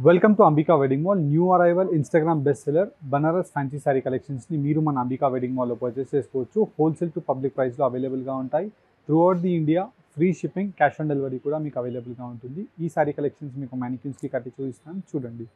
Welcome to Ambika wedding mall. New arrival Instagram best seller Banaras fancy sari కలెక్షన్స్ని మీరు మన అంబికా వెడ్డింగ్ మాల్లో పర్చేస్ చేసుకోవచ్చు. హోల్సేల్ టు పబ్లిక్ ప్రైస్లో అవైలబుల్గా ఉంటాయి. Throughout the India free shipping, cash on delivery కూడా మీకు అవైలబుల్గా ఉంటుంది. ఈ సారీ కలెక్షన్స్ మీకు మ్యానిక్యూన్స్కి కట్టి చూపిస్తాను, చూడండి.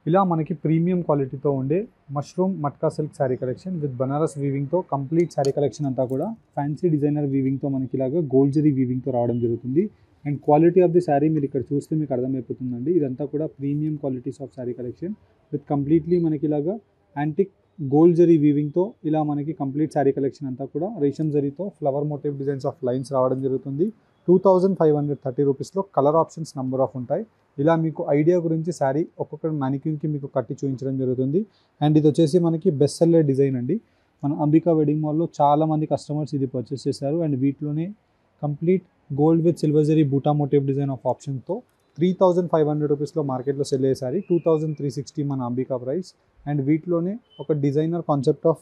ఇలా మనకి ప్రీమియం క్వాలిటీతో ఉండే mushroom matka silk sari collection with Banaras వీవింగ్తో కంప్లీట్ శారీ కలెక్షన్ అంతా కూడా ఫ్యాన్సీ డిజైనర్ వీవింగ్తో మనకి ఇలాగా గోల్డ్ జరీ వీవింగ్తో రావడం జరుగుతుంది. And quality of the sari మీరు ఇక్కడ చూస్తే మీకు అర్థమైపోతుందండి. ఇదంతా కూడా premium qualities of sari collection with completely మనకి ఇలాగా యాంటిక్ గోల్డ్ జరీ వీవింగ్తో ఇలా మనకి కంప్లీట్ శారీ కలెక్షన్ అంతా కూడా రేషం జరీతో flower motif designs of lines రావడం జరుగుతుంది. 2530 రూపీస్లో కలర్ ఆప్షన్స్ నెంబర్ ఆఫ్ ఉంటాయి. ఇలా మీకు ఐడియా గురించి శారీ ఒక్కొక్క మ్యానిక్యూన్కి మీకు కట్టి చూపించడం జరుగుతుంది. అండ్ ఇది వచ్చేసి మనకి బెస్ట్ సెల్లర్ డిజైన్ అండి. మన అంబికా వెడ్డింగ్ మాల్లో చాలామంది కస్టమర్స్ ఇది పర్చేస్ చేశారు. అండ్ వీటిలోనే complete gold with silver zari buta motif design of ఆప్షన్తో 3500 రూపీస్లో మార్కెట్లో సెల్ అయ్యే శారీ 2360 మన అంబికా ప్రైస్. అండ్ వీటిలోనే ఒక designer concept of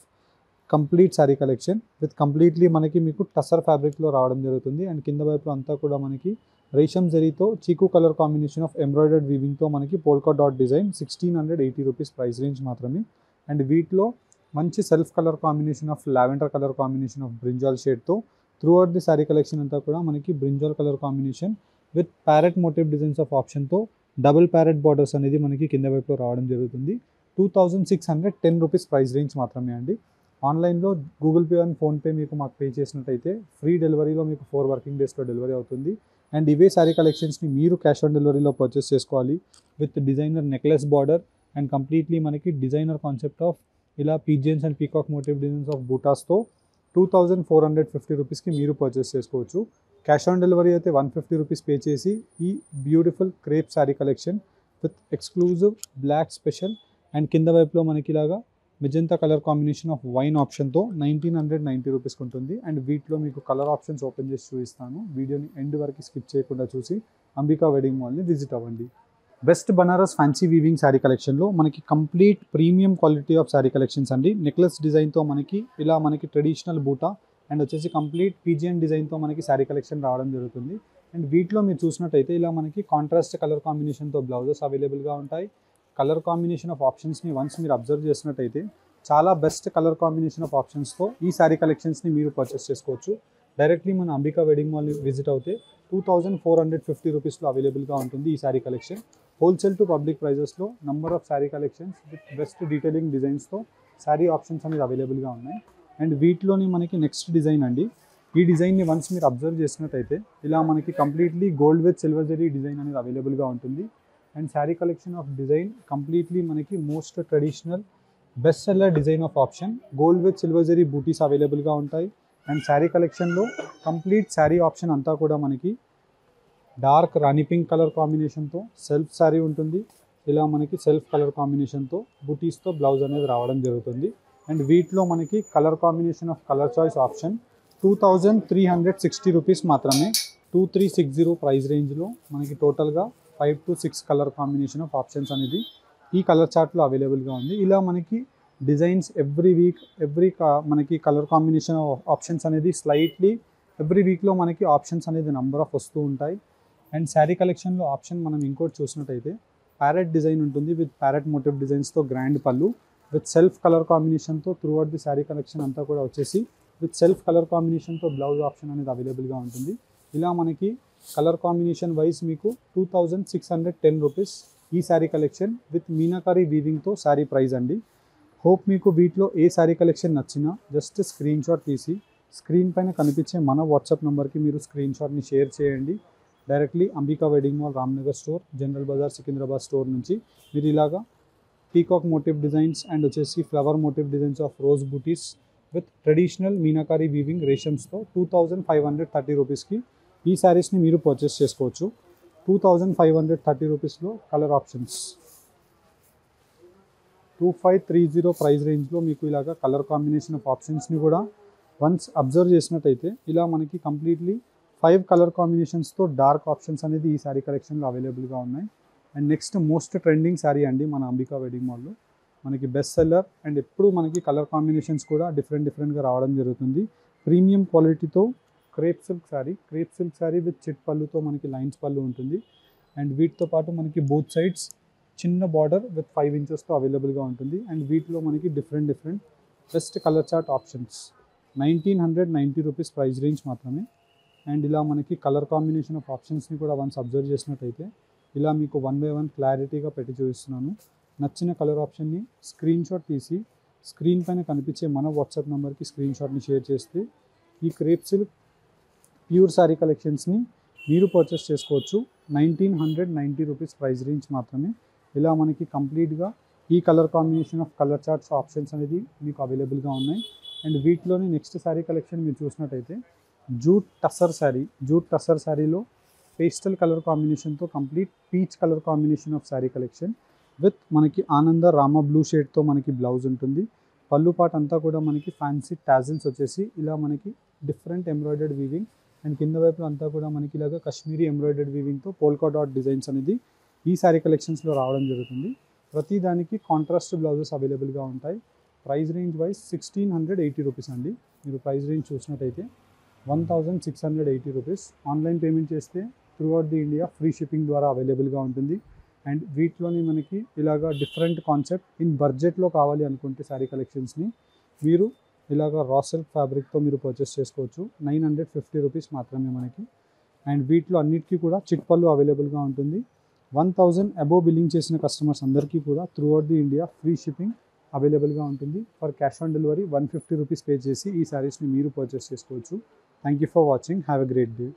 complete sari collection with completely మనకి మీకు టసర్ ఫ్యాబ్రిక్లో రావడం జరుగుతుంది. అండ్ కింద వైపులో అంతా కూడా మనకి రేషం జరీతో చీకు కలర్ కాంబినేషన్ ఆఫ్ ఎంబ్రాయిడర్డ్ వీవింగ్తో మనకి polka dot design 1680 rupees price range మాత్రమే. అండ్ వీటిలో మంచి self colour combination of lavender colour combination of brinjal షేడ్తో throughout the sari collection అంతా కూడా మనకి brinjal colour combination with parrot motif designs of ఆప్షన్తో డబుల్ ప్యారెట్ బార్డర్స్ అనేది మనకి కింద వైపులో రావడం జరుగుతుంది. 2610 రూపీస్ ప్రైస్ రేంజ్ మాత్రమే అండి. ఆన్లైన్లో గూగుల్ పే అండ్ ఫోన్పే మీకు మాకు పే చేసినట్టయితే ఫ్రీ డెలివరీలో మీకు 4 వర్కింగ్ డేస్లో డెలివరీ అవుతుంది. అండ్ ఇవే శారీ కలెక్షన్స్ని మీరు క్యాష్ ఆన్ డెలివరీలో పర్చేస్ చేసుకోవాలి with designer necklace border and completely మనకి డిజైనర్ కాన్సెప్ట్ ఆఫ్ ఇలా pigeons and peacock motif designs of బూటాస్తో 2450 రూపీస్కి మీరు పర్చేస్ చేసుకోవచ్చు. క్యాష్ ఆన్ డెలివరీ అయితే 150 రూపీస్ పే చేసి ఈ beautiful crepe sari collection with exclusive black special and కింద వైపులో మనకి ఇలాగా magenta colour combination of wine ఆప్షన్తో 1990 రూపీస్కి ఉంటుంది. అండ్ వీటిలో మీకు కలర్ ఆప్షన్స్ ఓపెన్ చేసి చూపిస్తాను. వీడియోని ఎండ్ వరకు స్కిప్ చేయకుండా చూసి అంబికా వెడ్డింగ్ మాల్ని విజిట్ అవ్వండి. Best Banaras fancy weaving sari కలెక్షన్లో మనకి complete premium quality of sari collections అండి. నెక్లెస్ డిజైన్తో మనకి ఇలా మనకి ట్రెడిషనల్ బూటా అండ్ వచ్చేసి కంప్లీట్ పీజియన్ డిజైన్తో మనకి శారీ కలెక్షన్ రావడం జరుగుతుంది. అండ్ వీటిలో మీరు చూసినట్టయితే ఇలా మనకి కాంట్రాస్ట్ కలర్ కాంబినేషన్తో బ్లౌజెస్ అవైలబుల్గా ఉంటాయి. కలర్ కాంబినేషన్ ఆఫ్ ఆప్షన్స్ని వన్స్ మీరు అబ్జర్వ్ చేసినట్టయితే చాలా బెస్ట్ కలర్ కాంబినేషన్ ఆఫ్ ఆప్షన్స్తో ఈ శారీ కలెక్షన్స్ని మీరు పర్చేస్ చేసుకోవచ్చు. డైరెక్ట్లీ మన అంబికా వెడ్డింగ్ మాల్ని విజిట్ అవుతే 2450 రూపీస్లో అవైలబుల్గా ఉంటుంది ఈ sari collection. Wholesale to public ప్రైజెస్లో number of sari collections with best detailing డిజైన్స్తో శారీ ఆప్షన్స్ అనేది అవైలబుల్గా ఉన్నాయి. అండ్ వీటిలోని మనకి నెక్స్ట్ డిజైన్ అండి. ఈ డిజైన్ని వన్స్ మీరు అబ్జర్వ్ చేసినట్టయితే ఇలా మనకి completely gold with silver zari design అనేది అవైలబుల్గా ఉంటుంది. And sari collection of design completely మనకి most traditional best seller design of option gold with silver zari butis అవైలబుల్గా ఉంటాయి. అండ్ శారీ కలెక్షన్లో కంప్లీట్ శారీ ఆప్షన్ అంతా కూడా మనకి డార్క్ రాణి పింక్ కలర్ కాంబినేషన్తో సెల్ఫ్ శారీ ఉంటుంది. ఇలా మనకి సెల్ఫ్ కలర్ కాంబినేషన్తో బూటీస్తో బ్లౌజ్ అనేది రావడం జరుగుతుంది. అండ్ వీటిలో మనకి colour combination of colour choice option 2360 rupees మాత్రమే. 2360 ప్రైస్ రేంజ్లో మనకి టోటల్గా 5 to 6 colour combination of options అనేది ఈ కలర్ చార్ట్లో అవైలబుల్గా ఉంది. ఇలా మనకి డిజైన్స్ ఎవ్రీ వీక్ మనకి కలర్ కాంబినేషన్ ఆప్షన్స్ అనేది స్లైట్లీ ఎవ్రీ వీక్లో మనకి ఆప్షన్స్ అనేది నెంబర్ ఆఫ్ వస్తూ ఉంటాయి. అండ్ శారీ కలెక్షన్లో ఆప్షన్ మనం ఇంకోటి చూసినట్టయితే ప్యారెట్ డిజైన్ ఉంటుంది విత్ ప్యారెట్ మోటివ్ డిజైన్స్తో గ్రాండ్ పళ్ళు విత్ సెల్ఫ్ కలర్ కాంబినేషన్తో through out the sari collection అంతా కూడా వచ్చేసి విత్ సెల్ఫ్ కలర్ కాంబినేషన్తో బ్లౌజ్ ఆప్షన్ అనేది అవైలబుల్గా ఉంటుంది. ఇలా మనకి కలర్ కాంబినేషన్ వైజ్ మీకు 2610 రూపీస్ ఈ శారీ కలెక్షన్ విత్ మీనాకారీ వీవింగ్తో శారీ ప్రైస్ అండి. హోప్ మీకు వీటిలో ఏ శారీ కలెక్షన్ నచ్చినా జస్ట్ స్క్రీన్ షాట్ తీసి స్క్రీన్ పైన కనిపించే మన వాట్సాప్ నెంబర్కి మీరు స్క్రీన్ షాట్ని షేర్ చేయండి. Directly Ambika wedding mall Ramnagar store, General Bazaar Secunderabad store నుంచి మీరు ఇలాగా పీకాక్ మోటివ్ డిజైన్స్ అండ్ వచ్చేసి flower motif designs of rose butis with traditional meenakari weaving రేషమ్స్తో 2530 రూపీస్కి ఈ శారీస్ని మీరు పర్చేస్ చేసుకోవచ్చు. 2530 రూపీస్లో కలర్ ఆప్షన్స్ 2530 ప్రైస్ రేంజ్లో మీకు ఇలాగా కలర్ కాంబినేషన్ ఆఫ్ ఆప్షన్స్ని కూడా వన్స్ అబ్జర్వ్ చేసినట్టయితే ఇలా మనకి కంప్లీట్లీ 5 కలర్ కాంబినేషన్స్తో డార్క్ ఆప్షన్స్ అనేది ఈ శారీ కలెక్షన్లో అవైలబుల్గా ఉన్నాయి. And next most trending sari అండి మన అంబికా వెడ్డింగ్ మాల్లో మనకి బెస్ట్ సెల్లర్. అండ్ ఎప్పుడు మనకి కలర్ కాంబినేషన్స్ కూడా డిఫరెంట్గా రావడం జరుగుతుంది. ప్రీమియం క్వాలిటీతో క్రేప్ సిల్క్ శారీ విత్ చిట్ పళ్ళుతో మనకి లైన్స్ పళ్ళు ఉంటుంది. అండ్ వీటితో పాటు మనకి బోత్ సైడ్స్ చిన్న బార్డర్ విత్ 5 ఇంచెస్తో అవైలబుల్గా ఉంటుంది. అండ్ వీటిలో మనకి different best colour chart options. 1990 rupees price range మాత్రమే. అండ్ ఇలా మనకి కలర్ కాంబినేషన్ ఆఫ్ ఆప్షన్స్ని కూడా వన్స్ అబ్జర్వ్ చేసినట్టయితే ఇలా మీకు 1 బై 1 క్లారిటీగా పెట్టి చూపిస్తున్నాను. నచ్చిన కలర్ ఆప్షన్ని స్క్రీన్ షాట్ తీసి స్క్రీన్ పైన కనిపించే మన వాట్సాప్ నెంబర్కి స్క్రీన్ షాట్ని షేర్ చేస్తే ఈ క్రేప్ సిల్క్ ప్యూర్ శారీ కలెక్షన్స్ని మీరు పర్చేస్ చేసుకోవచ్చు. 1990 రూపీస్ ప్రైస్ రేంజ్ మాత్రమే. ఇలా మనకి కంప్లీట్గా ఈ colour combination of colour charts options అనేది మీకు అవైలబుల్గా ఉన్నాయి. అండ్ వీటిలోని నెక్స్ట్ శారీ కలెక్షన్ మీరు చూసినట్టయితే జూట్ టస్సర్ శారీలో పేస్టల్ కలర్ కాంబినేషన్తో complete peach colour combination of sari collection with మనకి ఆనంద రామ బ్లూ షేడ్తో మనకి బ్లౌజ్ ఉంటుంది. పళ్ళు పాట్ అంతా కూడా మనకి ఫ్యాన్సీ టాజిల్స్ వచ్చేసి ఇలా మనకి డిఫరెంట్ ఎంబ్రాయిడర్డ్ వీవింగ్ అండ్ కింద వైపులో అంతా కూడా మనకి ఇలాగ కశ్మీరీ ఎంబ్రాయిడర్డ్ వీవింగ్తో పోల్కా డాట్ డిజైన్స్ అనేది ఈ శారీ కలెక్షన్స్లో రావడం జరుగుతుంది. ప్రతి దానికి కాంట్రాస్ట్ బ్లౌజెస్ అవైలబుల్గా ఉంటాయి. ప్రైస్ రేంజ్ వైజ్ 1680 రూపీస్ అండి. మీరు ప్రైస్ రేంజ్ చూసినట్టయితే 1680 రూపీస్. ఆన్లైన్ పేమెంట్ చేస్తే through out the India free shipping ద్వారా అవైలబుల్గా ఉంటుంది. అండ్ వీటిలోని మనకి ఇలాగ డిఫరెంట్ కాన్సెప్ట్ ఇన్ బడ్జెట్లో కావాలి అనుకుంటే శారీ కలెక్షన్స్ని మీరు ఇలాగ రా సిల్క్ ఫ్యాబ్రిక్తో మీరు పర్చేస్ చేసుకోవచ్చు. 950 రూపీస్ మాత్రమే మనకి. అండ్ వీటిలో అన్నిటికీ కూడా చిట్ పళ్ళు అవైలబుల్గా ఉంటుంది. 1000 అబోవ్ బిల్లింగ్ చేసిన కస్టమర్స్ అందరికీ కూడా through out the India free shipping అవైలబుల్గా ఉంటుంది. For cash on delivery 150 rupees pay చేసి ఈ శారీస్ని మీరు పర్చేస్ చేసుకోవచ్చు. Thank you for watching. Have a great day.